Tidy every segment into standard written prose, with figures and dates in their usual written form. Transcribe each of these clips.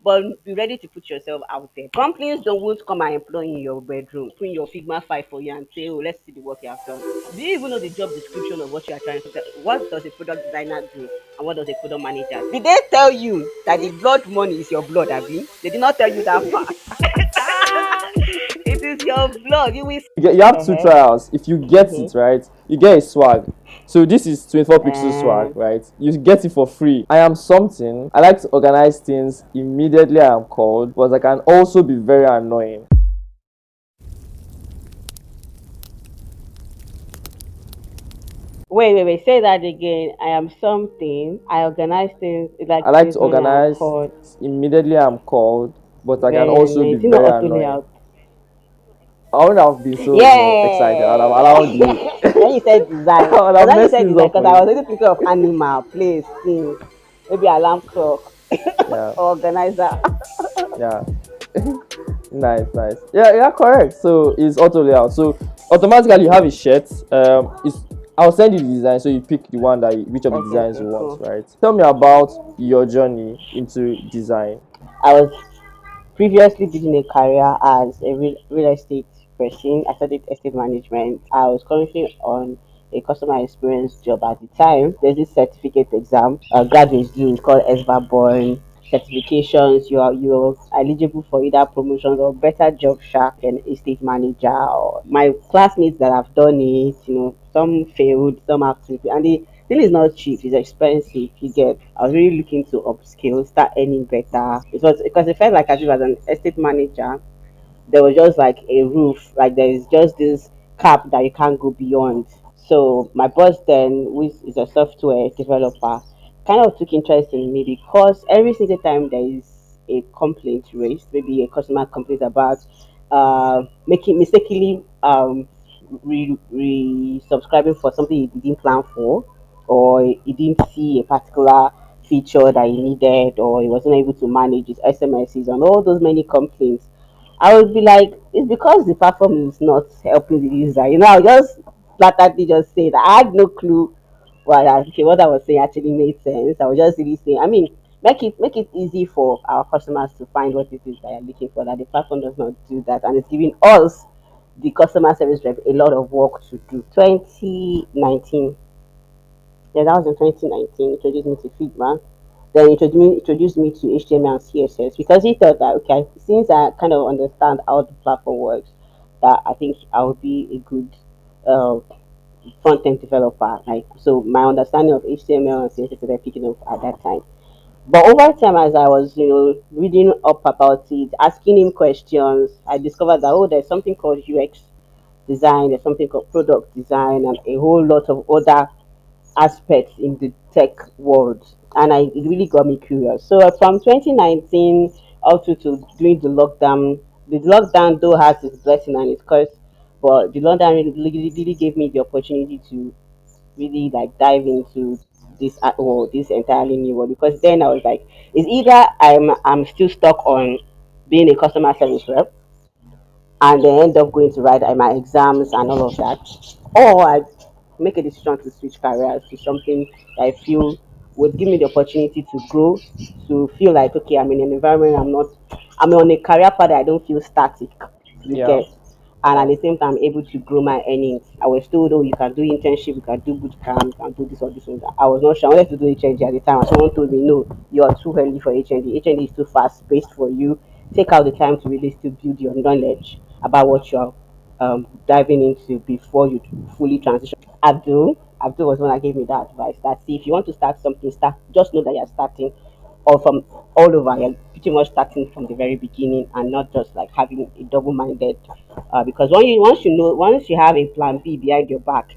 but be ready to put yourself out there. Companies don't want to come and employ you in your bedroom, put in your Figma file for you and say, oh, let's see the work you have done. Do you even know the job description of what you are trying to do? What does a product designer do? And what does a product manager do? Did they tell you that the blood money is your blood, Abby? They did not tell you that part. It is your blood. You will. You have two Uh-huh. trials. If you get Mm-hmm. it right, you get a swag. So this is 24 pixel swag, Uh, right? You get it for free. I am something. I like to organize things immediately I am called, but I can also be very annoying. wait. Say that again. I am something. I organize things like I like this to when I'm organize called. immediately I'm called, but I can Very also be nice. You know, very auto annoying. layout. I wouldn't have been so, excited. I'd have Yeah. allowed the When you said design, I would because have when you messed said things design, up because for I you. was really thinking of animal, place, things, maybe alarm clock, Yeah, organizer. yeah. Nice. Yeah, correct. So it's auto layout. So automatically you have a shirt. It's I'll send you the design so you pick the one which of the designs Okay, you want, cool. right? Tell me about your journey into design. I was previously building a career as a real estate person. I studied estate management. I was currently on a customer experience job at the time. There's this certificate exam graduates do. It's called SVA certifications. You're eligible for either promotions or better job shack and estate manager. Or my classmates that have done it, some failed, some have to, and the thing is not cheap. It's expensive. You get. I was really looking to upskill, start earning better. It was because it felt like as if as an estate manager, there was just like a roof, like there is just this cap that you can't go beyond. So my boss then, who is a software developer, kind of took interest in me because every single time there is a complaint raised, maybe a customer complains about making mistakenly subscribing for something he didn't plan for, or he didn't see a particular feature that he needed, or he wasn't able to manage his SMSs and all those many complaints. I would be like, it's because the platform is not helping the user. I'll just flatly just say that I had no clue what I was saying actually made sense. I was just really saying, I mean, make it easy for our customers to find what it is they are looking for. That the platform does not do that, and it's giving us, the customer service rep, a lot of work to do. 2019, yeah, that was in 2019. Introduced me to Figma, then introduced me to HTML and CSS because he thought that, okay, since I kind of understand how the platform works, that I think I would be a good uh, front end developer. Like, so my understanding of HTML and CSS was picking up at that time. But over time, as I was, reading up about it, asking him questions, I discovered that, oh, there's something called UX design, there's something called product design, and a whole lot of other aspects in the tech world. And it really got me curious. So from 2019 up to during the lockdown though has its blessing and its curse, but the lockdown really gave me the opportunity to really like dive into this entirely new world, because then I was like, it's either I'm still stuck on being a customer service rep and then end up going to write my exams and all of that, or I make a decision to switch careers to something that I feel would give me the opportunity to grow, to feel like, okay, I'm in an environment, I'm on a career path that I don't feel static. You Yeah. get, and at Yeah. the same time able to grow my earnings. I was told, oh, you can do internship, you can do boot camp, you can do this or this or that. I was not sure. I wanted to do HND at the time, and someone told me, no, you are too early for HND. HND is too fast paced for you. Take out the time to really still build your knowledge about what you're diving into before you fully transition. Abdul was the one that gave me that advice. That, see, if you want to start something, start. Just know that you're starting, or from all over. You're pretty much starting from the very beginning, and not just like having a double-minded. Because once you have a plan B behind your back,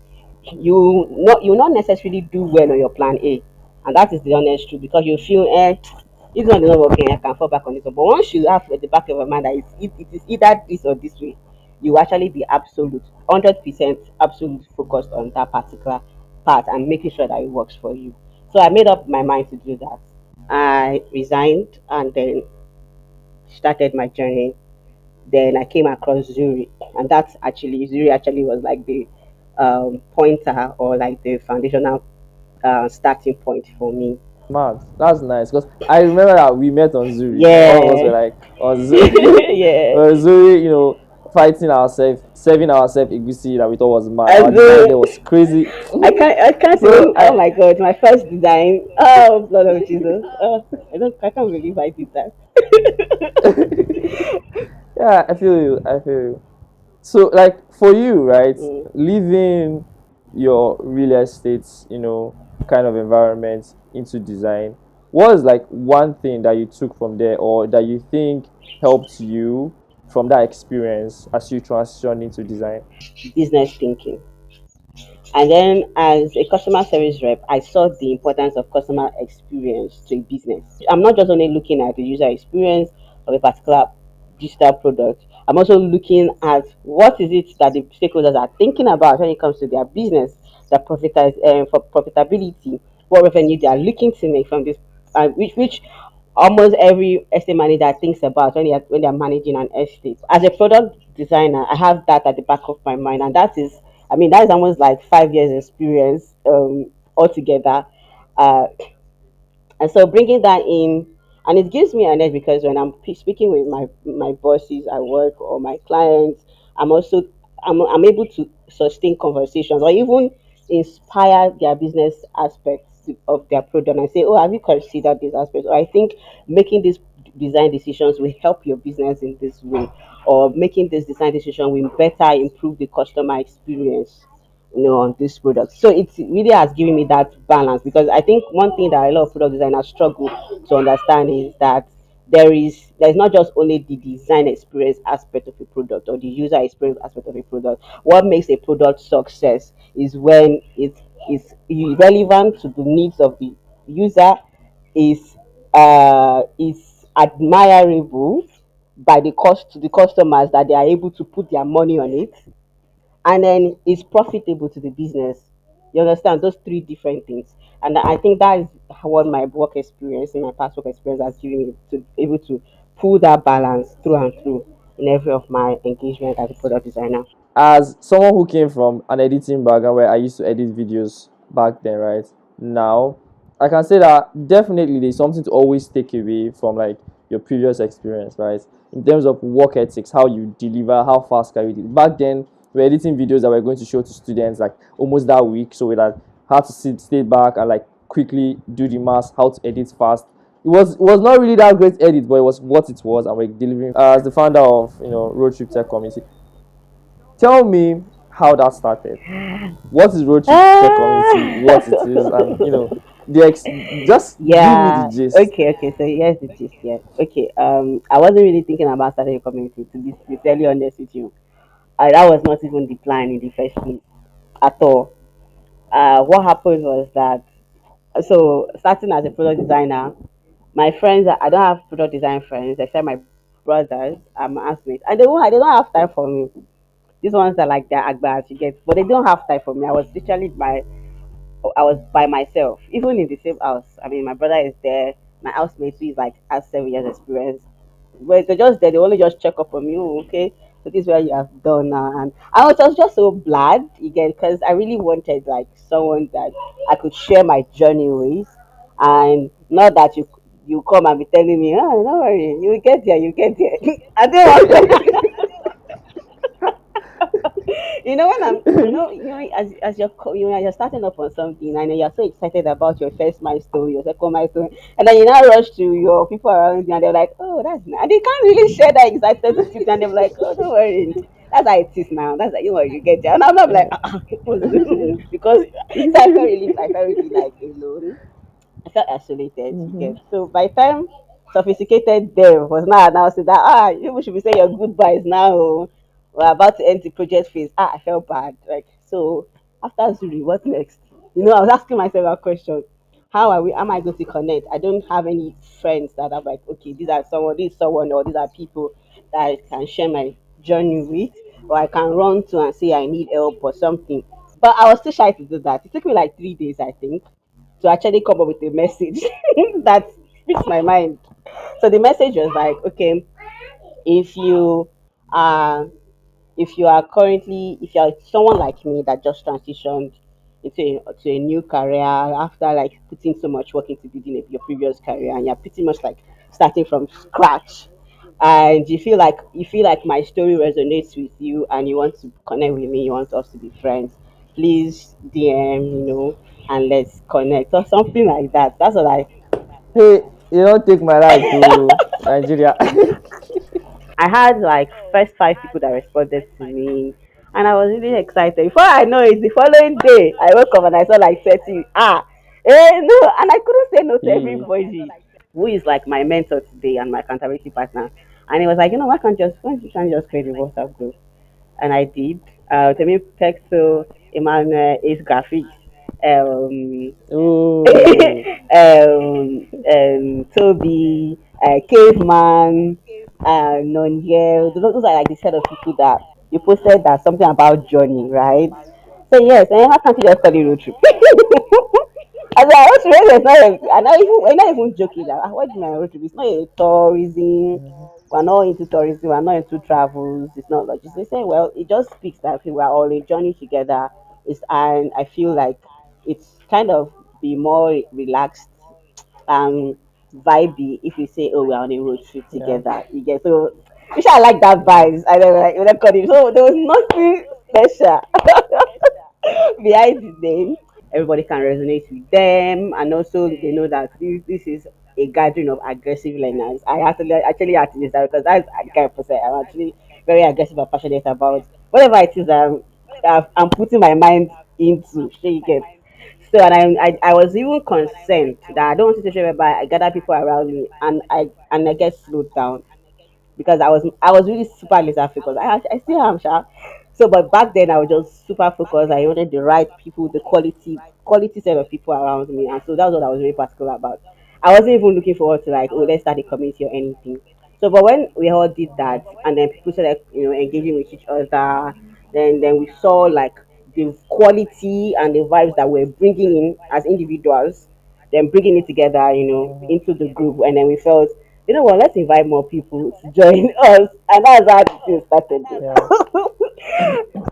you not necessarily do well on your plan A, and that is the honest truth. Because you feel, it's not working, I can fall back on this. But once you have at the back of your mind that it is either this or this way, you actually be absolute 100% absolute focused on that particular part and making sure that it works for you. So I made up my mind to do that. I resigned and then started my journey. Then I came across Zuri, and that's actually Zuri actually was like the pointer, or like the foundational starting point for me. Mad. That's nice because I remember that we met on Zuri. All of us Yeah. were like on Zuri, Yeah. Zuri, fighting ourselves, serving ourselves egusi that we thought was mad. Our And design there was crazy. I can't So even, oh my god, my first design. Oh blood of Jesus. Oh, I can't believe I did that. yeah, I feel you. I feel you. So, like for you, right, Mm. leaving your real estate, kind of environment into design, what is like one thing that you took from there or that you think helped you from that experience as you transition into design? Business thinking. And then, as a customer service rep, I saw the importance of customer experience to a business. I'm not just only looking at the user experience of a particular digital product. I'm also looking at what is it that the stakeholders are thinking about when it comes to their business, their for profitability, what revenue they are looking to make from this, which almost every estate manager thinks about when they are managing an estate. As a product designer, I have that at the back of my mind, and that is almost like 5 years experience altogether. Uh, and so bringing that in, and it gives me an edge because when I'm speaking with my bosses at work or my clients, I'm also I'm able to sustain conversations or even inspire their business aspects of their product and say, oh, have you considered this aspect? Or I think making these design decisions will help your business in this way, or making this design decision will better improve the customer experience, on this product. So it really has given me that balance, because I think one thing that a lot of product designers struggle to understand is that there's not just only the design experience aspect of a product or the user experience aspect of a product. What makes a product success is when it is relevant to the needs of the user, is admirable by the cost to the customers, that they are able to put their money on it, and then it's profitable to the business. You understand those three different things, and I think that is what my work experience, in my past work experience, has given me to be able to pull that balance through and through in every of my engagement as a product designer. As someone who came from an editing background where I used to edit videos back then, right? Now, I can say that definitely there's something to always take away from like your previous experience, right? In terms of work ethics, how you deliver, how fast can you deliver. Back then, we are editing videos that we're going to show to students like almost that week, so we had to stay back and like quickly do the math, how to edit fast. It was not really that great edit, but it was what it was, and we're delivering. As the founder of Road Trip Tech Community, tell me how that started. What is Road Trip Tech Community? Ah! What it is, and just give me the Yeah. gist. Okay. So here's the gist. Yeah. Okay. I wasn't really thinking about starting a community, to be fairly honest with you. That was not even the plan in the first place at all. What happened was that, so starting as a product designer, my friends, I don't have product design friends except my brothers and my housemates, and they don't have time for me. These ones are like they're agbas, you get, but they don't have time for me. I was by myself, even in the same house. I mean, my brother is there, my housemate who is like has 7 years experience. But they're just there, they only just check up on me. Oh, okay, so this is what you have done now. And I was just so glad again, because I really wanted like someone that I could share my journey with, and not that you come and be telling me, oh, don't worry, you will get there, you get there. I don't want. When as you're starting up on something, and you're so excited about your first milestone, your second milestone, and then you now rush to your people around you, and they're like, oh, that's nice, and they can't really share that excitement with you, and they're like, oh, don't worry, that's how it is now, that's like, you get there, and I'm not like, because so I felt really like alone. I felt isolated, you Mhm. get. So by the time sophisticated dev was now announcing that, you should be saying your goodbyes now. Oh. We're about to end the project phase. I felt bad. Like, so after Zuri, what next? I was asking myself that question. How am I going to connect? I don't have any friends that are like, okay, this is someone, or these are people that I can share my journey with, or I can run to and say I need help or something. But I was too shy to do that. It took me like 3 days, I think, to actually come up with a message that speaks my mind. So the message was like, okay, if you are if you are someone like me that just transitioned to a new career after like putting so much work into building your previous career, and you're pretty much like starting from scratch, and you feel like my story resonates with you and you want to connect with me, you want us to be friends, please DM, and let's connect or something like that. That's what Hey, you don't take my life to Nigeria. I had like first five people that responded to me, and I was really excited. Before I know it, the following day I woke up and I saw like 30. No, and I couldn't say no to Hey, everybody who is like my mentor today and my accountability partner. And he was like, why don't you try and just create a WhatsApp group? And I did. Temi Pexel, Emmanuel Ace Graphics, um, oh, Toby, Caveman, Nonye. Those are like the set of people that you posted that something about journey, right? So yes, and how can't you just call it road trip? As I was really, it's not. We're not even joking. That what is my road trip? It's not a tourism. We're not into tourism. We're not into travels. It's not logistics. They say, well, it just speaks that okay, we're all in journey together. And I feel like it's kind of be more relaxed, um, vibey if we say, oh, we're on a road trip yeah, together. You get so. Which I like that yeah, vibes. I don't like when I call it. So there was nothing special behind the name. Everybody can resonate with them, and also they know that this is a gathering of aggressive learners. I actually had to use that because that's the kind of person I'm actually very aggressive and passionate about whatever it is I'm putting my mind into. So you get. So and I was even concerned that I don't want a situation whereby I gather people around me and I get slowed down because I was really super laser focused. I still am sharp. So but back then I was just super focused. I wanted the right people, the quality set of people around me, and so that's what I was really particular about. I wasn't even looking forward to like, oh, let's start a community or anything. So but when we all did that and then people started, engaging with each other, then we saw like the quality and the vibes that we're bringing in as individuals, then bringing it together, into the group, and then we felt, what, let's invite more people to join us, and that's how the thing started. yeah.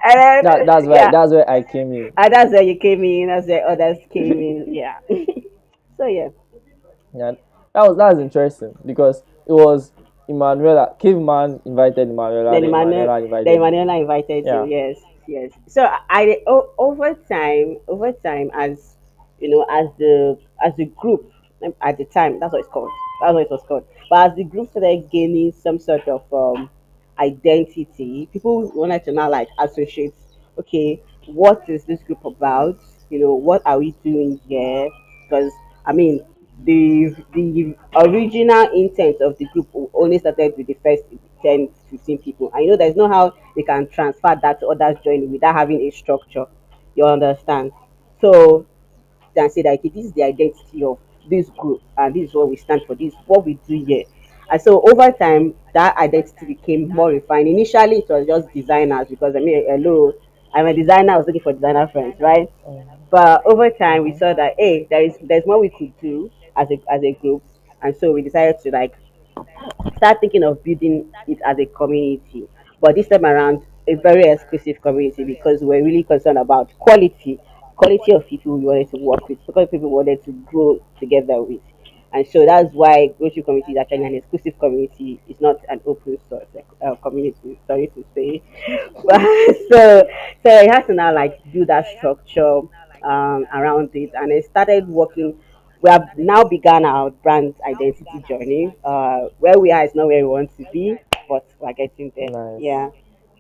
And then That's why yeah, that's where I came in. and that's where you came in, that's where others came in, yeah. So yeah, Yeah, that was interesting because it was Emanuela, Caveman invited Emanuela, then then Emmanuel, Emanuela then invited me. Emanuela invited you. Yeah, Yes, yes. So over time, as as the group, at the time, that's what it's called. That's what it was called. But as the group started gaining some sort of identity, people wanted to now like associate. Okay, what is this group about? What are we doing here? Because I mean, the original intent of the group only started with the first 10 15 people. I know there's no how they can transfer that to others joining without having a structure. You understand? So and say that okay, this is the identity of this group and this is what we stand for, this is what we do here. And so over time that identity became more refined. Initially it was just designers because I mean, hello, I'm a designer, I was looking for designer friends, right? But over time we mm-hmm. saw that hey, there's more we could do as a group, and so we decided to like start thinking of building it as a community. But this time around, a very exclusive community because we're really concerned about quality of people we wanted to work with, because people we wanted to grow together with. And so that's why Grocery Community is actually an exclusive community. It's not an open source community. Sorry to say, but so it has to now like build that structure around it, and it started working. We have now begun our brand identity journey. Where we are is not where we want to be, but we're getting there. Nice, Yeah.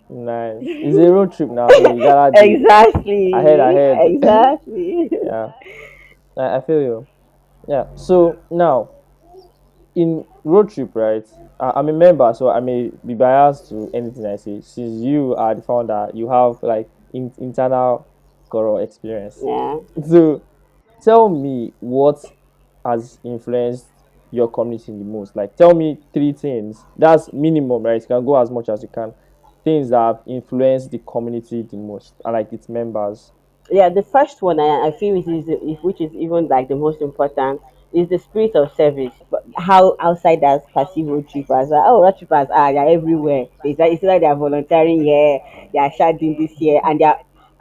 nice. It's a road trip now, so you gotta be ahead, Exactly. ahead. Exactly. Yeah, I feel you. Yeah. So now in road trip, right? I'm a member, so I may be biased to anything I say. Since you are the founder, you have like internal Goro experience. Yeah. So tell me what has influenced your community the most. Like, tell me three things. That's minimum, right? You can go as much as you can. Things that have influenced the community the most, and like its members. Yeah, the first one I feel which is even like the most important, is the spirit of service. But how outsiders perceive road trippers, like, oh, road trippers are they're everywhere. It's like they're volunteering here, they are shading this here, and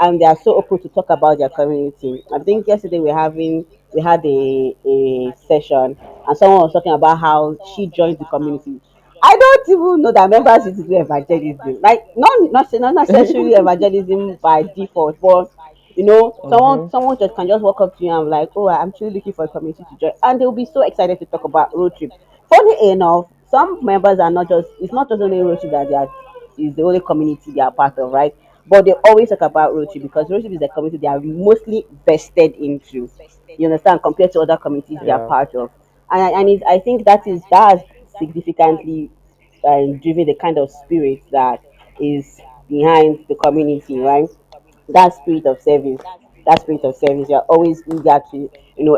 and they are so open to talk about their community. I think yesterday we had a session, and someone was talking about how she joined the community. I don't even know that members need to do evangelism. Like not necessarily evangelism by default, but Mm-hmm. someone just can just walk up to you and be like, oh, I'm actually looking for a community to join, and they'll be so excited to talk about road trip. Funny enough, some members are not just it's not just only road trip that they are is the only community they are part of, right? But they always talk about road trip because road trip is a community they are mostly vested into. You understand, compared to other communities they are Yeah. part of, I think that has significantly driven the kind of spirit that is behind the community, right? That spirit of service, that spirit of service. You're always eager to,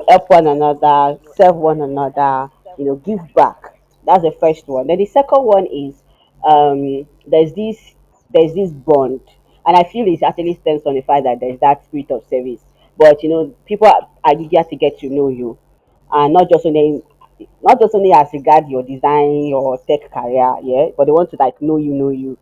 help one another, serve one another, give back. That's the first one. Then the second one is there's this bond, and I feel it actually stems from the fact that there's that spirit of service. But people are eager to get to know you, and not just only as regard your design, your tech career, yeah, but they want to like know you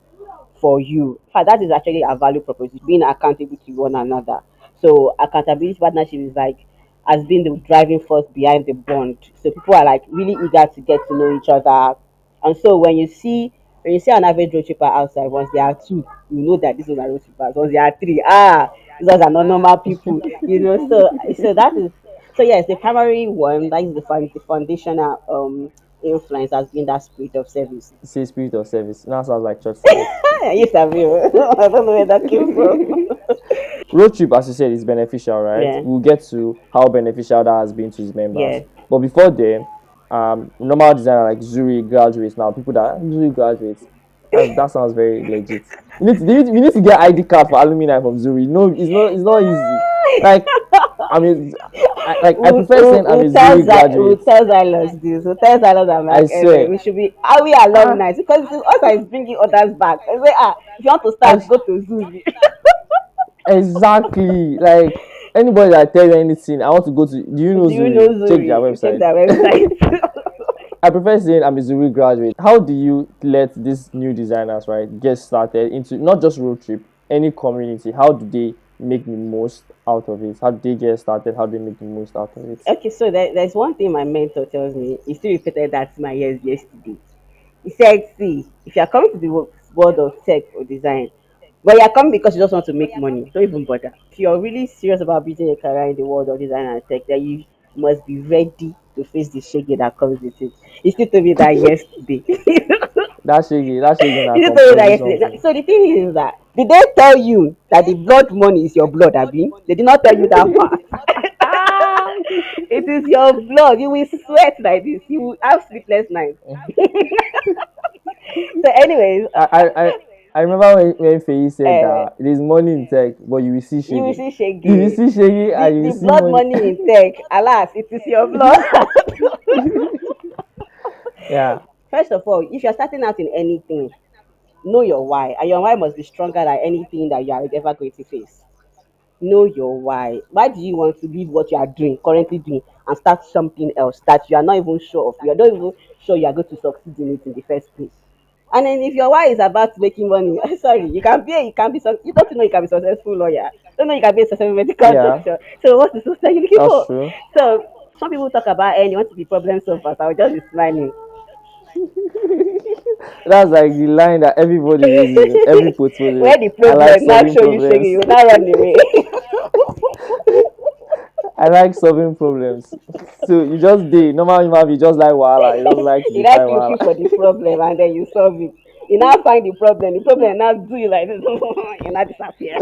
for you. In fact, that is actually a value proposition, being accountable to one another. So accountability partnership is like has been the driving force behind the bond. So people are like really eager to get to know each other. And so when you see an average road tripper outside, once there are two, you know that these are road trippers. Once there are three, these are not normal people. So that is so yes, the primary one, that is the foundational influence has been that spirit of service. Say spirit of service. Now sounds like church service. Yes, I will. I don't know where that came from. Road trip, as you said, is beneficial, right? Yeah, We'll get to how beneficial that has been to his members. yeah. But before then, normal designer like Zuri graduates now, people that Zuri graduates, that sounds very legit. We need to get ID card for alumni from Zuri. No, it's not easy. Like I mean, I prefer saying I'm a Zuri Who graduate. tells Silas this? Who tells Silas I'm I like, swear. we should be, are we Ah, alumni? Because it's us that is bringing others back. I say, if you want to I start, go to Zuzi. exactly like anybody that tell you anything. I want to go to. Do you know Do you know Zuri? Check their Zuri? You check website. their website. I prefer saying I'm a Zuri graduate. How do you let these new designers, right, get started into not just road trip, any community? How do they make the most out of it? How do they get started? How do they make the most out of it? Okay, so there's one thing my mentor tells me. He still repeated that to my ears yesterday. He said, see, if you're coming to the world of tech or design, but you're coming because you just want to make money, don't even bother. If you're really serious about building a career in the world of design and tech, then you must be ready to face the shaggy that comes with it. He still told me that yesterday. That shaggy na He still told me that compulsory yesterday. something. So the thing is that did they tell you that the blood money is your blood, Abi? They did not tell you that part. It is your blood. You will sweat like this. You will have sleepless nights. So, anyways, I I I I remember when Faye said uh, that there's money in tech, but you will see you will shaggy. see You will shaggy. see shaggy and you will The see blood money. money in tech, alas, it is your blood. Yeah, First of all, if you're starting out in anything, know your why, and your why must be stronger than anything that you are ever going to face. Know your why. Why do you want to leave what you are doing, currently doing, and start something else that you are not even sure of? You're not even sure you are going to succeed in it in the first place. And then if your why is about making money, sorry, you can be you don't know you can be successful lawyer. Don't know you can be a successful medical yeah, doctor. So what is society looking that's for? true. So some people talk about you want to be problem solver. So I will just be smiling. That's like the line that everybody uses in every portfolio. Where the I like problem now solving show you shaking, problems. you will not run away. I like solving problems. So you just dey normal human being just like wahala. You just like to You dey like find looking wahala. for the problem and then you solve it. You now find the problem now do you like this, you now disappear.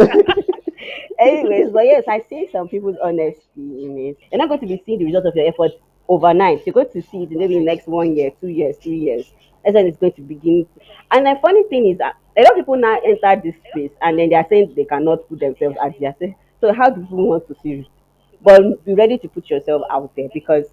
Anyways, but yes, I see some people's honesty in it. You're not going to be seeing the result of your effort overnight. You're going to see it in maybe next 1 year, 2 years, 3 years. That's when it's going to begin. And the funny thing is that a lot of people now enter this space and then they are saying they cannot put themselves out there. So how do people want to see it? But be ready to put yourself out there because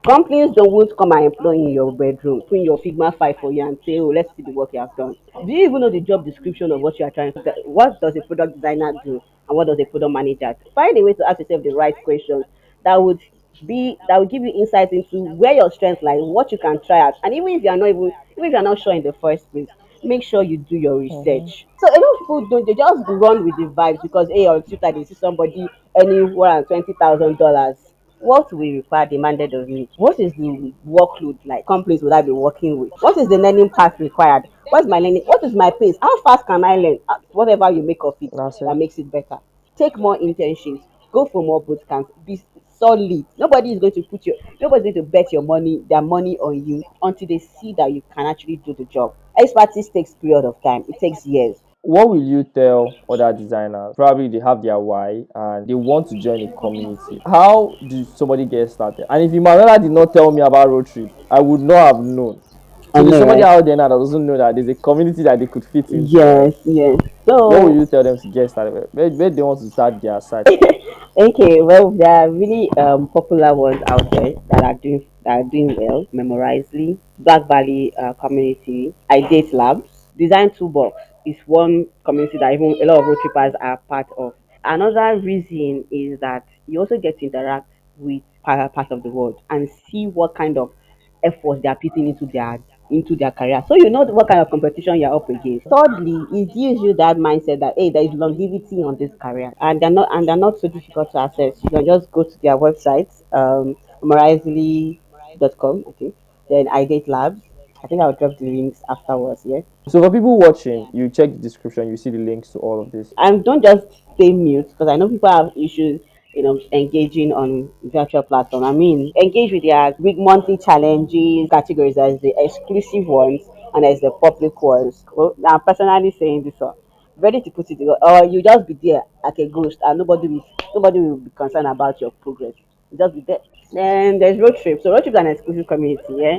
companies don't want to come and employ you in your bedroom, put in your Figma file for you and say, oh, let's see the work you have done. Do you even know the job description of what you are trying to do? What does a product designer do? And what does a product manager do? Find a way to ask yourself the right questions that would that will give you insight into where your strengths lie, what you can try out. And even if you're not sure in the first place, make sure you do your Mm-hmm. research. So a lot of people don't, they just run with the vibes because hey, on Twitter they see somebody earning $120,000. What will require demanded of me? What is the workload like? Companies will I be working with? What is the learning path required? What's my learning? What is my pace? How fast can I learn? Whatever you make of it That's that it. makes it better. Take more internships. Go for more boot camps. Be solid. Nobody is going to put you. Nobody's going to bet their money on you until they see that you can actually do the job. Expertise takes period of time. It takes years. What will you tell other designers? Probably they have their why and they want to join a community. How do somebody get started? And if Emanuela did not tell me about road trip, I would not have known. I So there's know, somebody right? out there now that doesn't know that there's a community that they could fit into, right? Yes, yes. What will So you tell them to get started? Where they want to start their site? okay, well, there are really popular ones out there that are doing well. Memorizely, Black Valley community, I Date Labs, Design Toolbox is one community that even a lot of road trippers are part of. Another reason is that you also get to interact with part of the world and see what kind of effort they are putting into their career. So you know what kind of competition you're up against. Thirdly, it gives you that mindset that hey, there is longevity on this career and they're not so difficult to access. You can just go to their website, memorizely.com, okay. Then I Date Labs. I think I'll drop the links afterwards, yeah. So for people watching, you check the description, you see the links to all of this. And don't just stay mute because I know people have issues, engaging on virtual platform. I mean, engage with their week monthly challenges, categories as the exclusive ones and as the public ones. Well, I'm personally saying this one. Ready to put it, or you just be there like a ghost and nobody will be concerned about your progress. You just be there. Then there's road trip. So road trip is an exclusive community, yeah.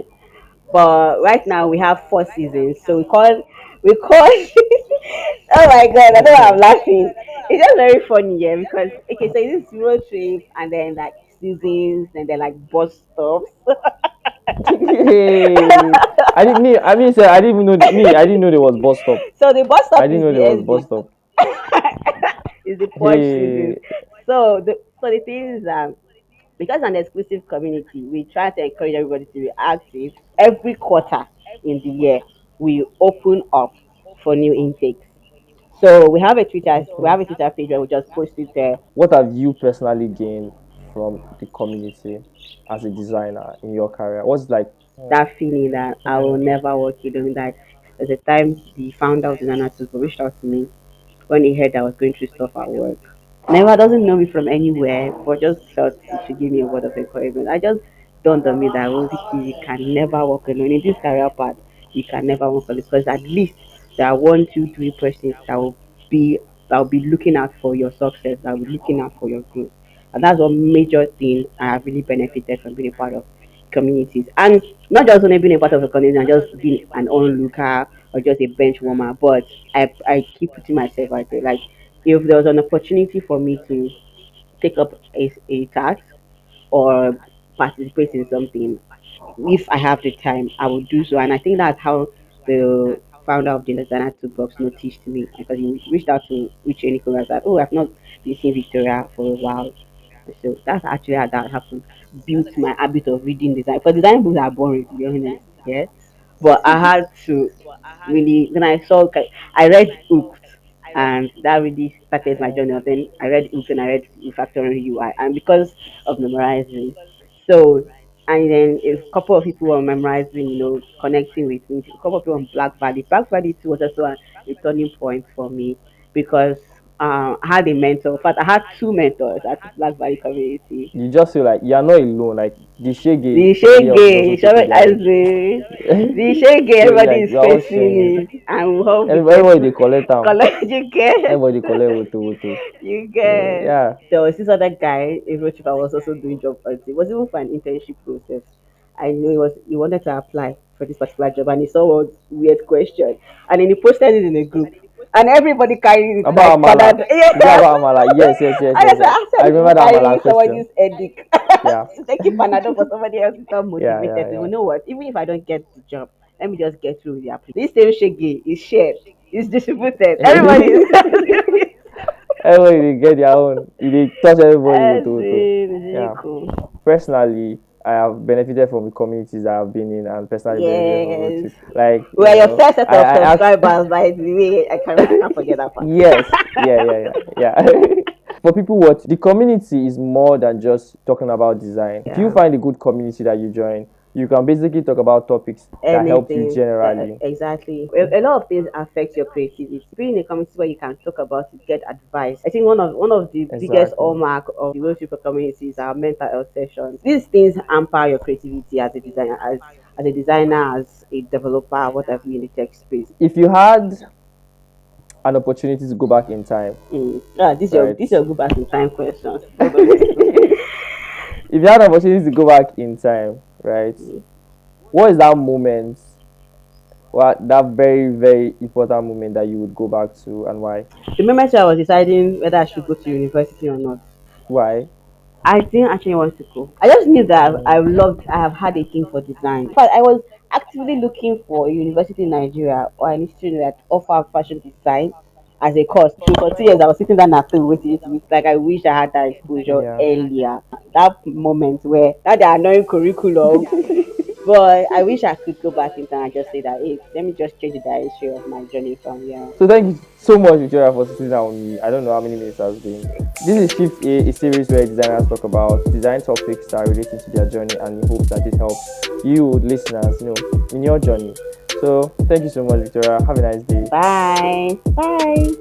But right now we have 4 seasons, so we call. Oh my god, I know I'm laughing. It's just very funny, yeah, because okay, so it's road trip and then like seasons and then like bus stops. Hey, I didn't me. I mean, sir, I didn't even know me. I didn't know there was bus stop. So the bus I stop didn't is know the there was S bus day. stop. Is the purge season. Hey, So the thing is because an exclusive community, we try to encourage everybody to be active. Every quarter in the year, we open up for new intakes. So we okay. have a Twitter page where we just post it there. What have you personally gained from the community as a designer in your career? What's like? That feeling that I will never work alone. That there's a time the founder of Designer Tutor reached out to me when he heard I was going through stuff at work. Never doesn't know me from anywhere, but just felt he should give me a word of encouragement. I just dawned on me that Rosiki, you can never walk alone. In this career path, you can never walk alone because at least there are one, two, three persons be that will be looking out for your success, that will be looking out for your growth. And that's one major thing I have really benefited from being a part of communities. And not just only being a part of a community and just being an onlooker or just a bench warmer, but I keep putting myself out there. Like if there was an opportunity for me to take up a task or participate in something, if I have the time, I will do so. And I think that's how the founder of the Designer Toolbox noticed me because he reached out to Uche Nicholas that, oh, I've not been seeing Victoria for a while. So that's actually how that happened. Built my habit of reading design. For design books are boring to be honest, yeah. But I had to really when I read Hooked and that really started my journey. Then I read Hooked and I read Refactoring UI and because of memorizing. So and then a couple of people were memorizing, connecting with me. A couple of people on Black Valley. Black Valley too was also a turning point for me because I had a mentor. In fact, I had two mentors at the Black Valley community. You just feel like you're not alone. Like the shege The girls is also shege, taking sorry, their as own. the shege, So everybody like is we're all facing sharing. it, and we all be Everybody careful. they collect them. Collect, you get, Everybody collect woto. you So get. yeah. There was this other guy, a road trip, I was also doing job hunting. It was even for an internship process. I knew he wanted to apply for this particular job, and he saw one weird question, and then he posted it in a group, and everybody carried it About like Amala. Canada. Is it Yeah. about Amala? And I said, Yes. I I said people remember that carrying Amala question. somebody's headache. Yeah. So taking Panadol for somebody else is not motivated. So Yeah. you know what? Even if I don't get the job, let me just get through the application. This same shaggy is shared, is distributed. Everybody is. Everybody they get their own. They touch everybody That's with woto. it. It's really Yeah. cool. Personally, I have benefited from the communities I have been in and personally benefited from it Yes. too. Like, We are your first set of I subscribers, by the way. I can't forget that part. yes, yeah. For people, what the community is more than just talking about design. If you Yeah. find a good community that you join, you can basically talk about topics that help you Anything generally. exactly. A lot of things affect your creativity. Being in a community where you can talk about it, get advice. I think one of the biggest Exactly. hallmark of the Rotary for communities are mental health sessions. These things hamper your creativity as a designer, as a developer, whatever in the tech space. If you had an opportunity to go back in time, This your right? this your go back in time questions. God of this. If you had an opportunity to go back in time, right? What is that moment? What that very, very important moment that you would go back to, and why? The moment I was deciding whether I should go to university or not, Why? I didn't actually want to go. I just knew that Mm, I have had a thing for design. But I was actively looking for a university in Nigeria or an institute that offer fashion design as a course. For 2 years, I was sitting down at home waiting to like I wish I had that exposure yeah. earlier. That moment where that the annoying curriculum. But I wish I could go back in time and just say that, hey, let me just change the direction of my journey from here. So thank you so much, Victoria, for sitting down with me. I don't know how many minutes has been. This is Shift A series where designers talk about design topics that are relating to their journey, and we hope that this helps you, listeners, in your journey. So thank you so much, Victoria. Have a nice day. Bye. Bye.